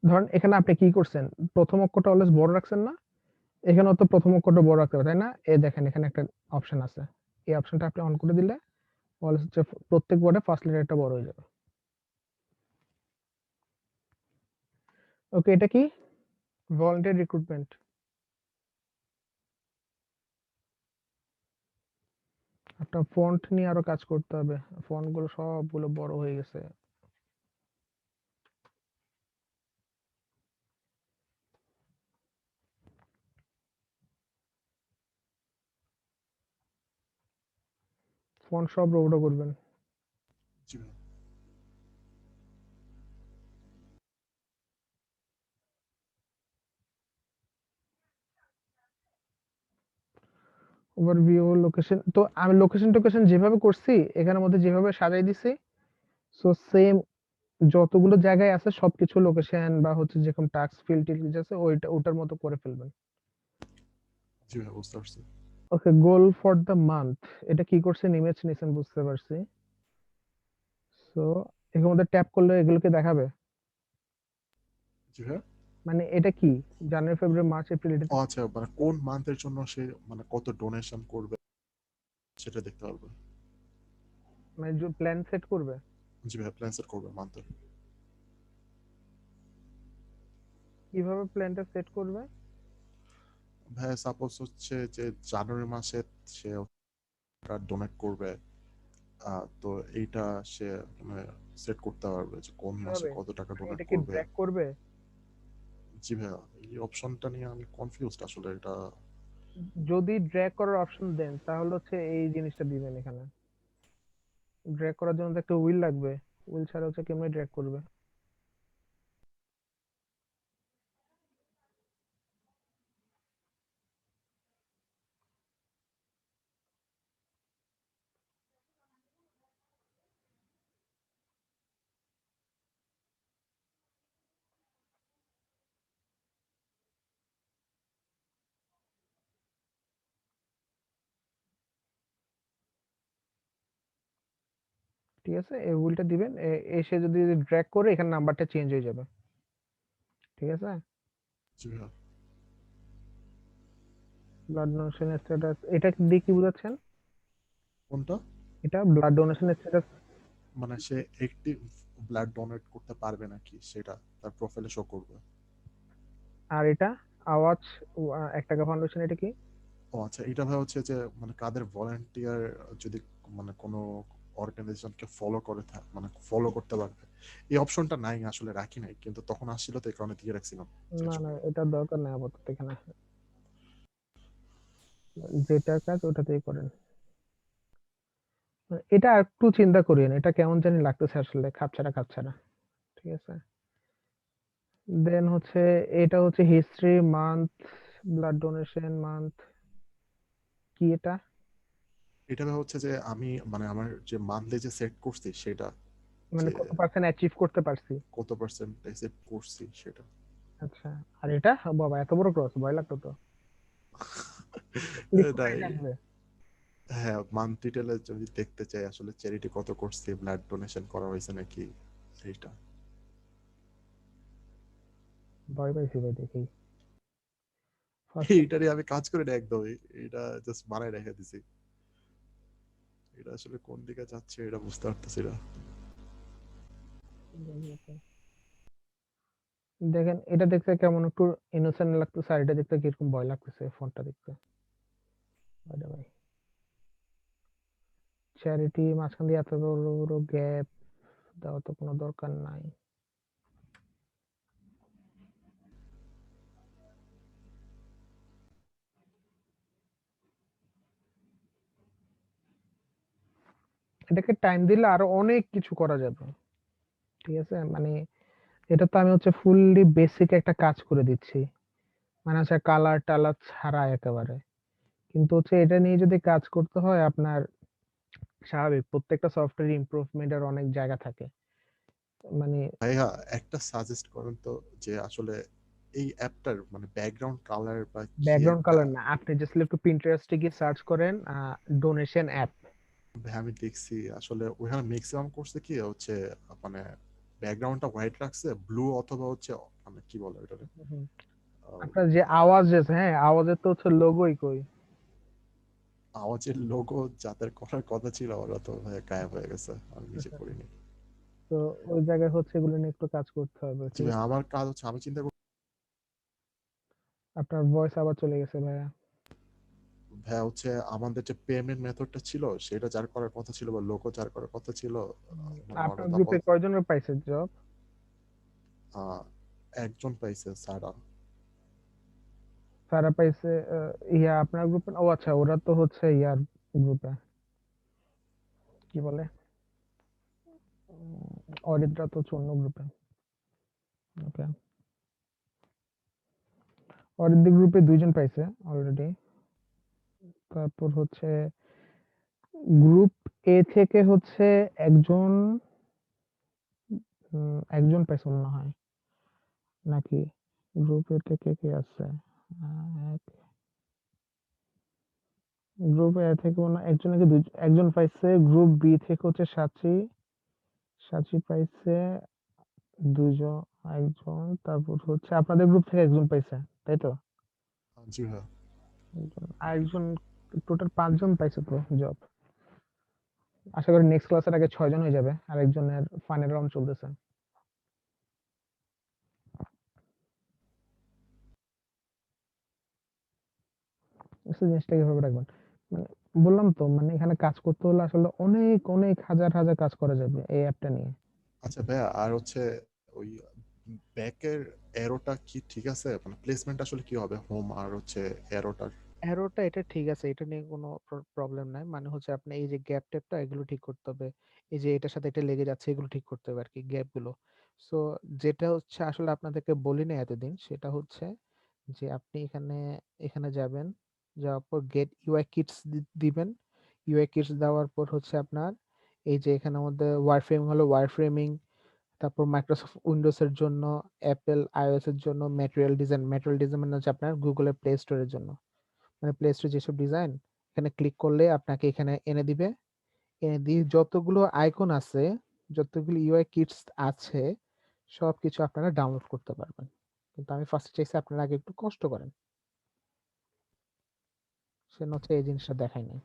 ধরেন এখানে আপনি কি করছেন, প্রথম অক্ষরটা অলওয়েজ বড় রাখছেন না? এখানেও তো প্রথম অক্ষরটা বড় রাখতে হবে তাই না? এই দেখেন এখানে একটা অপশন আছে, এই অপশনটা আপনি অন করে দিলে অলওয়েজ হচ্ছে প্রত্যেক ওয়ার্ডে ফার্স্ট লেটারটা বড় হয়ে যাবে। ওকে, এটা কি ভলান্টিয়ার রিক্রুটমেন্ট? একটা ফন্ট নিয়ে আরো কাজ করতে হবে, ফন্ট গুলো সবগুলো বড় হয়ে গেছে। ফন্ট সব বড় করবেন। জি ভাই। ওভারভিউ লোকেশন, তো আমি লোকেশন যেভাবে করছি এখানের মধ্যে যেভাবে সাজাই দিছি, সো সেম যতগুলো জায়গায় আছে সবকিছু লোকেশন বা হচ্ছে যেরকম টাস্ক ফিল্ড টিল্ড আছে ওটার মতো করে ফেলবেন। জি ভাই, বুঝতে পারছি। ওকে, গোল ফর দ্য মান্থ, এটা কি করছেন, ইমেজ নিছেন বুঝতে পারছি। সো এর মধ্যে ট্যাপ করলে এগুলোকে দেখাবে, জি ভাই। মানে এটা কি জানুয়ারি ফেব্রুয়ারি মার্চ এপ্রিল এটা ও আচ্ছা, মানে কোন মান্থের জন্য সে মানে কত ডোনেশন করবে সেটা দেখতে পারবে। মানে প্ল্যান সেট করবে। জি ভাই, প্ল্যান সেট করবে মান্থের। কিভাবে প্ল্যানটা সেট করবে? ভাই সাপোজ হচ্ছে যে জানুয়ারি মাসে সে ডোনেট করবে, তো এইটা সে মানে সেট করতে পারবে যে কোন মাসে কিভাবে, কত টাকা মানে ডোনেট এটা কি করবে। ড্র্যাগ করবে? জি ভাইয়া, এই অপশনটা নিয়ে আমি কনফিউজড আসলে। এটা যদি ড্র্যাগ করার অপশন দেন তাহলে হচ্ছে এই জিনিসটা দিবেন এখানে। ড্র্যাগ করার জন্য তো একটা হুইল লাগবে, হুইল ছাড়া হচ্ছে কেমনে ড্র্যাগ করবে? ঠিক আছে, এই হুইলটা দিবেন, এসে যদি ড্র্যাগ করে এখানে নাম্বারটা চেঞ্জ হয়ে যাবে। ঠিক আছে, জি ভাইয়া। ব্লাড ডোনেশন স্ট্যাটাস, এটা দিয়ে কি বোঝাচ্ছেন? কোনটা? এটা ব্লাড ডোনেশন স্ট্যাটাস। মানে সে একটি ব্লাড ডোনেট করতে পারবে নাকি সেটা তার প্রোফাইলে শো করবে। আর এটা আওয়াজ 1 টাকা ফাউন্ডেশন, এটা কি? ও আচ্ছা, এটা ভাই হচ্ছে যে মানে কাদের ভলান্টিয়ার যদি মানে কোনো অর্গানাইজেশনকে ফলো করে মানে ফলো করতে পারবে। এই অপশনটা নাই, আসলে রাখি নাই, কিন্তু তখন আসছিল তো এই কারণে দিয়ে রাখছিলাম চেঞ্জ না না, করে। এটা দরকার নেই আপাতত এখানে, যেটা কাজ ওটাতেই করেন। এটা আর একটু চিন্তা করিয়েন, এটা কেমন জানি লাগতেছে আসলে, খাপছাড়া খাপছাড়া। ঠিক আছে, দেন হচ্ছে এটা হচ্ছে history month, blood donation month, কি এটা? এটা ভাই হচ্ছে যে আমি মানে আমার যে মান্থলি যে সেট করছি সেটা, মানে যে কত পার্সেন্ট অ্যাচিভ করতে পারছি। কত পার্সেন্ট সেট করছি সেটা। আচ্ছা, আর এটা বাবা এত বড় ক্রস, ভয় লাগতো তো, ক্লিক না, করাই লাগবে। হ্যাঁ, মান্থ ডিটেলে যদি দেখতে চাই আসলে চ্যারিটি কত করছে, ব্লাড ডোনেশন করা হয়েছে নাকি, এইটা। ভয় পাইছি ভাই দেখি, ফার্স্ট এইটারই আমি কাজ করে না একদমই, এটা জাস্ট বানায় রেখে দিছি। এটা আসলে কোন দিকে যাচ্ছে এটা বুঝতে পারতেছি না। দেখেন, এটা দেখতে কেমন একটু ইনোসেন্ট লাগতেছে, আর এটা দেখতে কিরকম ভয় লাগতেছে ফোনটা দেখতে। আরে ভাই, চ্যারিটি মাঝখান দিয়ে এত বড় বড় গ্যাপ দেওয়া তো কোনো দরকার নাই। এটাকে টাইম দিলে আরো অনেক কিছু করা যাবে। ঠিক আছে, মানে এটা তো আমি হচ্ছে ফুললি বেসিক একটা কাজ করে দিচ্ছি, মানে হচ্ছে কালার টালার ছাড়া একেবারে। কিন্তু হচ্ছে এটা নিয়ে যদি কাজ করতে হয় আপনার, স্বাভাবিক প্রত্যেকটা সফটওয়্যার ইমপ্রুভমেন্টের অনেক জায়গা থাকে, মানে ভাইয়া, একটা সাজেস্ট করেন তো, যে আসলে এই অ্যাপটার মানে ব্যাকগ্রাউন্ড কালার বা কি ব্যাকগ্রাউন্ড একটা। কালার না, আপনি জাস্ট একটু পিন্টারেস্টে গিয়ে সার্চ করেন ডোনেশন অ্যাপ। ভাই আমি দেখছি আসলে ওখানে ম্যাক্সিমাম করছে কি হচ্ছে মানে ব্যাকগ্রাউন্ডটা হোয়াইট রাখছে, ব্লু অথবা হচ্ছে মানে কি বলে ওটাকে, আপনার যে আওয়াজ আছে, হ্যাঁ আওয়াজের তো হচ্ছে লোগোই কই। আওয়াজের লোগো যাদের করার কথা ছিল ওরা তো ভাই গায়েব হয়ে গেছে, আমি নিজে করিনি। তো ওই জায়গায় হচ্ছে এগুলো নিয়ে একটু কাজ করতে হবে, জি ঠিক ভাই, আছে? আমার কাজ হচ্ছে আমি চিন্তা করি। আপনার ভয়েস আবার চলে গেছে ভাইয়া। ভাই হচ্ছে আমাদের যে পেমেন্ট মেথডটা ছিল সেটা যার করার কথা ছিল বা লোগো যার করার কথা ছিল, মানে আপনার ওটা গ্রুপে কয়জনের পাইছে জব? আহ, একজন পাইছে সারা। সারা পাইছে, ইয়া আপনার গ্রুপে, ও আচ্ছা, ওরা তো হচ্ছে ইয়ার গ্রুপে, কি বলে, অরিত্রা তো হচ্ছে অন্য গ্রুপে। ওকে, অরিত্রি গ্রুপে 2 জন পাইছে অলরেডি। তারপর হচ্ছে গ্রুপ এ থেকে হচ্ছে একজন একজন পাইছে মনে হয়, নাকি গ্রুপ এ থেকে কে আছে? গ্রুপ এ থেকে মনে হয় একজন নাকি একজন পাইছে। গ্রুপ বি থেকে হচ্ছে সাচি, সাচি পাইছে দুইজন, একজন। তারপর হচ্ছে আপনাদের গ্রুপ থেকে একজন পাইছে, তাই তো? জি ভাইয়া। আরেকজন, টোটাল 5 জন পাইছে তো জব। আশা করি নেক্সট ক্লাসের আগে 6 জন হয়ে যাবে। আর একজনের ফাইনাল রাউন্ড চলতেছে। বুঝছেন জিনিসটা কিভাবে রাখবেন? মানে বললাম তো, মানে এখানে কাজ করতে হলে আসলে অনেক অনেক হাজার হাজার কাজ করা যাবে এই অ্যাপটা নিয়ে। আচ্ছা ভাইয়া, আর হচ্ছে ওই ব্যাকের অ্যারোটা কি ঠিক আছে? মানে প্লেসমেন্ট আসলে কি হবে হোম আর হচ্ছে অ্যারোটার? অ্যারোটা এটা ঠিক আছে, এটা নিয়ে কোনো প্রবলেম নাই। মানে হচ্ছে আপনি এই যে গ্যাপ ট্যাপটা এগুলো ঠিক করতে হবে। এই যে এটার সাথে এটা লেগে যাচ্ছে এগুলো ঠিক করতে হবে আর কি, গ্যাপ গুলো। সো যেটা হচ্ছে আসলে আপনাদেরকে বলি না এতদিন, সেটা হচ্ছে যে আপনি এখানে এখানে যাবেন, যাওয়ার পর গেট ইউআই কিটস দিবেন। ইউআই কিটস দেওয়ার পর হচ্ছে আপনার এই যে এখানে মধ্যে ওয়ার ফ্রেমিং হলো ওয়ার ফ্রেমিং, তারপর মাইক্রোসফট উইন্ডোজ এর জন্য, অ্যাপেল আইওএস এর জন্য ম্যাটেরিয়াল ডিজাইন মানে হচ্ছে আপনার গুগলের প্লে স্টোরের জন্য। মানে প্লে স্টোরে যেসব ডিজাইন, এখানে ক্লিক করলে আপনাকে এখানে এনে দিবে। এনে দিয়ে যতগুলো আইকন আছে, যতগুলো ইউআই কিটস আছে, সবকিছু আপনারা ডাউনলোড করতে পারবেন। কিন্তু আমি ফার্স্টে চাইছি আপনারা আগে একটু কষ্ট করেন, সে হচ্ছে এই জিনিসটা দেখাই নাই।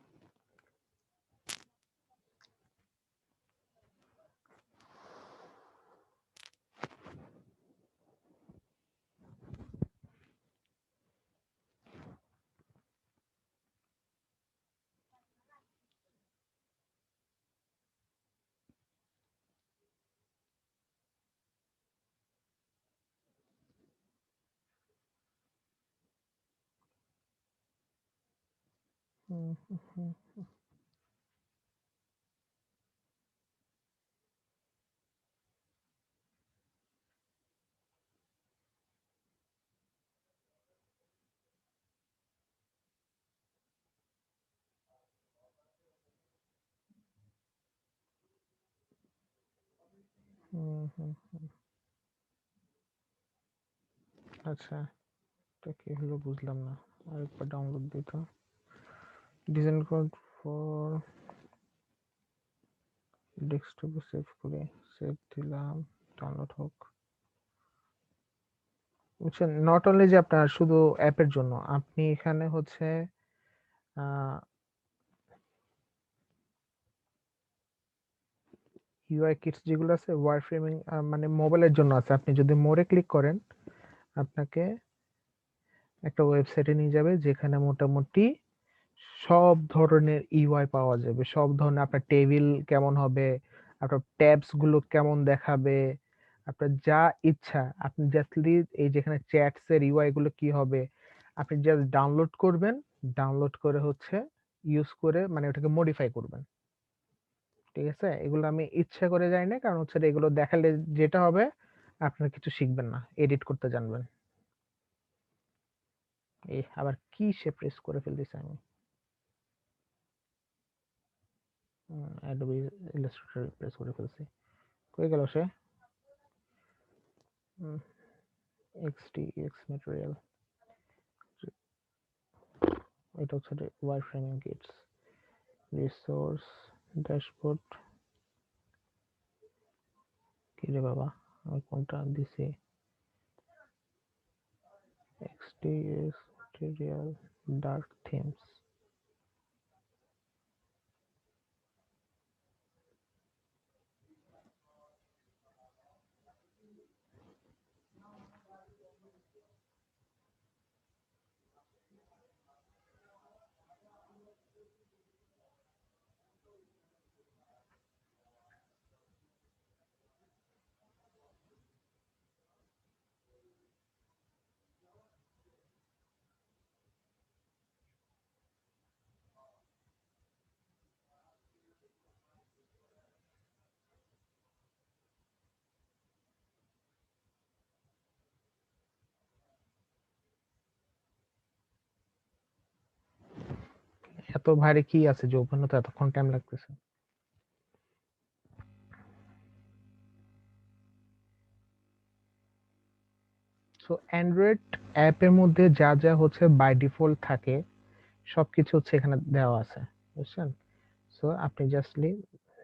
হুম, হুম, হুম, হুম, হুম, হুম। আচ্ছা, এটা কি হলো বুঝলাম না, আরেকবার ডাউনলোড দিত। ডিজাইন কোড ফর ডেস্কটপে সেভ করে, সেভ দিলাম, ডাউনলোড হোক। বুঝছেন, নট অনলি যে আপনার শুধু অ্যাপের জন্য, আপনি এখানে হচ্ছে ইউআই কিটস যেগুলো আছে ওয়ার ফ্রেমিং, মানে মোবাইলের জন্য আছে। আপনি যদি মোরে ক্লিক করেন, আপনাকে একটা ওয়েবসাইটে নিয়ে যাবে যেখানে মোটামুটি সব ধরনের ইউআই পাওয়া যাবে। সব ধরনের আপনার টেবিল কেমন হবে, আপনার ট্যাবস গুলো কেমন দেখাবে, আপনার যা ইচ্ছা আপনি জাস্টলি এই যেখানে চ্যাটস এর ইউআই গুলো কি হবে, আপনি জাস্ট ডাউনলোড করবেন। ডাউনলোড করে হচ্ছে ইউজ করে মানে ওটাকে মডিফাই করবেন। ঠিক আছে, এগুলো আমি ইচ্ছা করে যাই না, কারণ হচ্ছে এগুলো দেখালে যেটা হবে আপনারা কিছু শিখবেন না, এডিট করতে জানবেন। এই আবার কি সে প্রেস করে ফেলতেছে আমি, অ্যাডোবি ইলাস্ট্রেটর প্রেস করে ফেলছি। কই গেল সে? এক্সটিএক্স ম্যাটেরিয়াল, এটা হচ্ছে wire framing kits, resource, dashboard. কি রে বাবা, আমি কোনটা দিছি? XTX material, dark themes. ভারী কি আছে যে ওপেন হতে এতক্ষণ টাইম লাগতেছে? সো অ্যান্ড্রয়েড অ্যাপের মধ্যে যা যা হচ্ছে বাই ডিফল্ট থাকে সবকিছু হচ্ছে এখানে দেওয়া আছে, বুঝছেন? সো আপনি জাস্টলি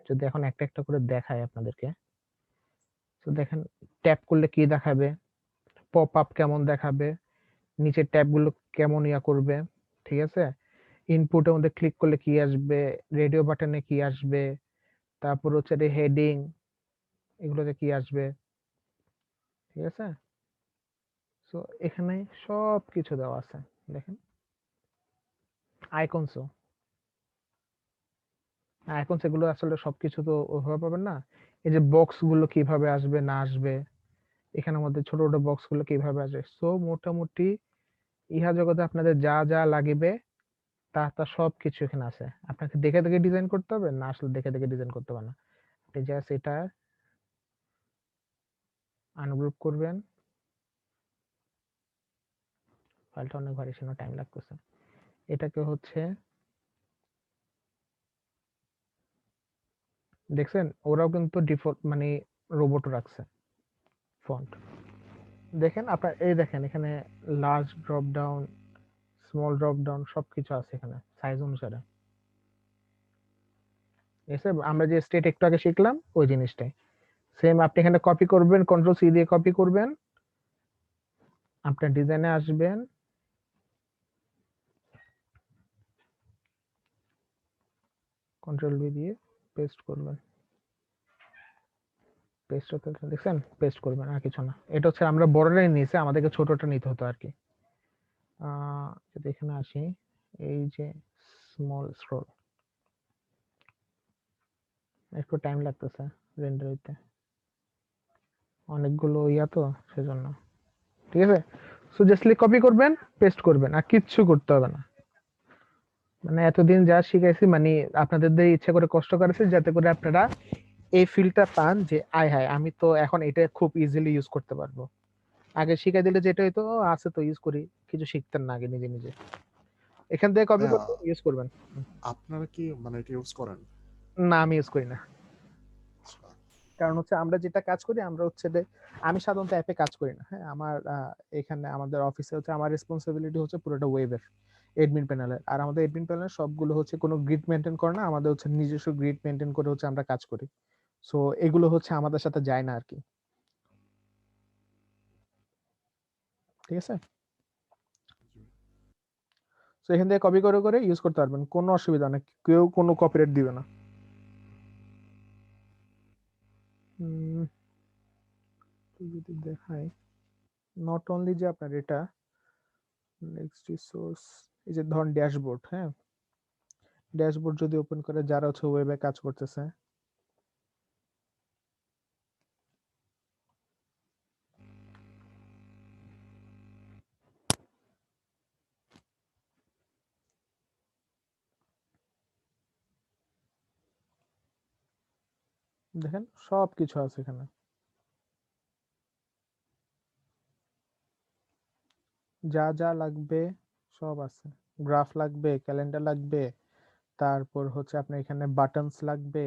যদি এখন একটা একটা করে দেখাই আপনাদেরকে, তো দেখেন ট্যাপ করলে কি দেখাবে, পপ আপ কেমন দেখাবে, নিচের ট্যাবগুলো কেমন করবে, ঠিক আছে? ইনপুটের মধ্যে ক্লিক করলে কি আসবে, রেডিও বাটনে কি আসবে, তারপর হচ্ছে হেডিং, এগুলোতে কি আসবে, ঠিক আছে? সো এখানে সব কিছু দেওয়া আছে, দেখেন আইকনসও। আইকনস এগুলো আসলে সবকিছু তো ওইভাবে পাবেন না। এই যে বক্স গুলো কিভাবে আসবে না আসবে, এখানের মধ্যে ছোট ছোট বক্স গুলো কিভাবে আসবে, সো মোটামুটি ইহা জগতে আপনাদের যা যা লাগবে তা সবকিছু এখানে আছে। আপনাকে দেখে দেখে ডিজাইন করতে হবে না, আসলে দেখে দেখে ডিজাইন করতে হবে না। আপনি জাস্ট এটা আনগ্রুপ করবেন, ফাইলটা অনেক ভারী ছিল, টাইম লাগতেছে। এটাকে হচ্ছে দেখছেন ওরাও কিন্তু ডিফল্ট মানে রোবট রাখছে ফন্ট। দেখেন আপনার এই দেখেন এখানে large drop down, small drop down সবকিছু আছে এখানে সাইজ অনুসারে। এসে আমরা যে স্টেট একটু আগে শিখলাম ওই জিনিসটাই সেম আপনি এখানে কপি করবেন, কন্ট্রোল সি দিয়ে কপি করবেন, আপনার ডিজাইনে আসবেন, কন্ট্রোল ভি দিয়ে পেস্ট করবেন, পেস্ট হতে দেখছেন, পেস্ট করবেন আর কিছু না। এটা হচ্ছে আমরা বড়টাই নিয়েছি, আমাদেরকে ছোটটা নিতে হতো আর কি। যদি এখানে আসি, এই যে স্মল স্ক্রল, একটু টাইম লাগতেছে রেন্ডার হইতে, অনেকগুলো তো সেজন্য, ঠিক আছে? সো জাস্টলি কপি করবেন, পেস্ট করবেন, আর কিচ্ছু করতে হবে না। মানে এতদিন যা শিখাইছি মানে আপনাদের দিয়ে ইচ্ছা করে কষ্ট করেছি যাতে করে আপনারা এই ফিলটা পান যে আয় হায় আমি তো এখন এটা খুব ইজিলি ইউজ করতে পারবো। আগে শিখাই দিলে যেটা হইতো ও আছে তো ইউজ করি, কিছু শিখতেন না আগে নিজে নিজে। এখান থেকে কপি ভাইয়া, করবেন, ইউজ করবেন। আপনারা কি মানে এটা ইউজ করেন? না আমি ইউজ করি না, আচ্ছা। কারণ হচ্ছে আমরা যেটা কাজ করি আমরা হচ্ছে আমি সাধারণত অ্যাপে কাজ করি না। হ্যাঁ আমার এখানে আমাদের অফিসে হচ্ছে আমার রেসপন্সিবিলিটি হচ্ছে পুরোটা ওয়েবের এডমিন প্যানেলের, আর আমাদের এডমিন প্যানেলের সবগুলো হচ্ছে কোনো গ্রিড মেনটেন করে না, আমাদের হচ্ছে নিজস্ব গ্রিড মেনটেন করে হচ্ছে আমরা কাজ করি। সো এগুলো হচ্ছে আমাদের সাথে যায় না আর কি, ঠিক আছে? সো এখান থেকে কপি করে করে ইউজ করতে পারবেন, কোনো অসুবিধা নেই, কেউ কোনো কপিরাইট দিবে না। যদি দেখাই নট অনলি যে আপনার এটা নেক্সট রিসোর্স, এই যে ধরুন ড্যাশবোর্ড, হ্যাঁ ড্যাশবোর্ড যদি ওপেন করে যারা হচ্ছে ওয়েবে কাজ করতেছে, দেখেন সব কিছু আছে এখানে, যা যা লাগবে সব আছে। গ্রাফ লাগবে, ক্যালেন্ডার লাগবে, তারপর হচ্ছে আপনার এখানে বাটনস লাগবে,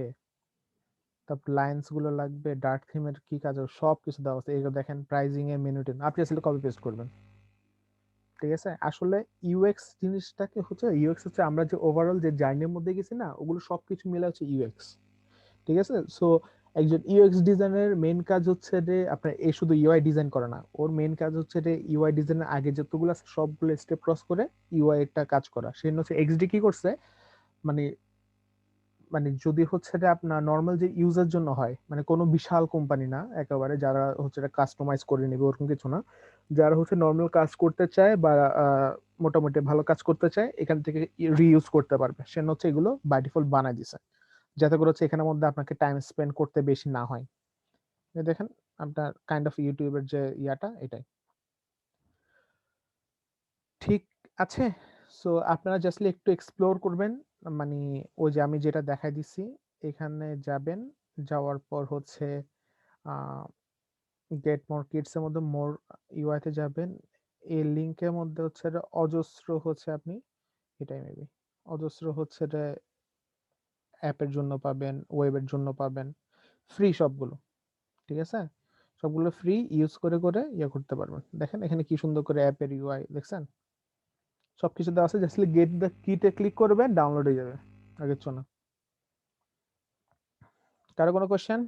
তারপর লাইন্স গুলো লাগবে, ডার্ক থিমের কি কাজ হবে সব কিছু দেওয়া আছে। এগুলো দেখেন প্রাইজিং এ মেনু টেন, আপনি আসলে কপি পেস্ট করবেন, ঠিক আছে? আসলে ইউএক্স জিনিসটাকে হচ্ছে ইউএক্স হচ্ছে আমরা যে ওভারঅল যে জার্নির মধ্যে গেছি না ওগুলো সবকিছু মিলে হচ্ছে ইউএক্স, ঠিক আছে? সো একজন ইউএক্স ডিজাইনের মেইন কাজ হচ্ছে যে আপনার এই শুধু ইউআই ডিজাইন করে না, ওর মেইন কাজ হচ্ছে যে ইউআই ডিজাইনের আগে যতগুলো আছে সবগুলো স্টেপ ক্রস করে ইউআই একটা কাজ করা। সে হচ্ছে এক্সডি কি করছে মানে মানে যদি হচ্ছে যে আপনার নর্মাল যে ইউজের জন্য হয় মানে কোনো বিশাল কোম্পানি না একেবারে যারা হচ্ছে কাস্টমাইজ করে নেবে ওরকম কিছু না, যারা হচ্ছে নর্মাল কাজ করতে চায় বা মোটামুটি ভালো কাজ করতে চায় এখান থেকে রিইউজ করতে পারবে, সে হচ্ছে এগুলো বাই ডিফল্ট বানায় দিছে যাতে করে হচ্ছে এখানের মধ্যে আপনাকে টাইম স্পেন্ড করতে বেশি না হয়। দেখেন আপনার কাইন্ড অফ ইউটিউবের যে এটাই ঠিক আছে। সো আপনারা জাস্টলি একটু এক্সপ্লোর করবেন, মানে ওই যে আমি যেটা দেখাই দিছি এখানে যাবেন, যাওয়ার পর হচ্ছে গেট মোর কিডস এর মধ্যে মোর ইউআই তে যাবেন, এই লিংকের মধ্যে হচ্ছে অজস্র হচ্ছে আপনি এটাই মেবি অজস্র হচ্ছে যে অ্যাপের জন্য পাবেন, ওয়েবের জন্য পাবেন, ফ্রি সবগুলো। ঠিক আছে? সবগুলো ফ্রি ইউজ করে ইয়ে করতে পারবেন। দেখেন এখানে কি সুন্দর করে অ্যাপের ইউআই দেখছেন? সবকিছু দেওয়া আছে, জাস্ট গেট দ্য কিতে ক্লিক করবেন, ডাউনলোড হয়ে যাবে। আর কিচ্ছু না। কারো কোনো কোশ্চেন?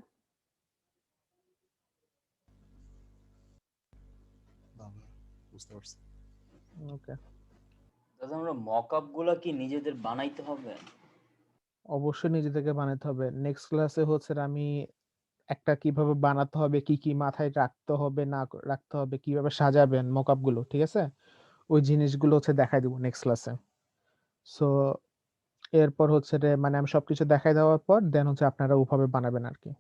না ভাই, বুঝতে পারছি। ওকে। দাদা আমরা মকআপ গুলা কি নিজেদের বানাইতে হবে? অবশ্যই নিজেদেরকে বানাতে হবে। নেক্সট ক্লাসে হচ্ছে আমি একটা কিভাবে বানাতে হবে, কি কি মাথায় রাখতে হবে না রাখতে হবে, কিভাবে সাজাবেন মকআপ গুলো, ঠিক আছে? ওই জিনিসগুলো হচ্ছে দেখাই দিব নেক্সট ক্লাসে। সো এরপর হচ্ছে মানে আমি সবকিছু দেখাই দেওয়ার পর দেন হচ্ছে আপনারা ওভাবে বানাবেন আর কি।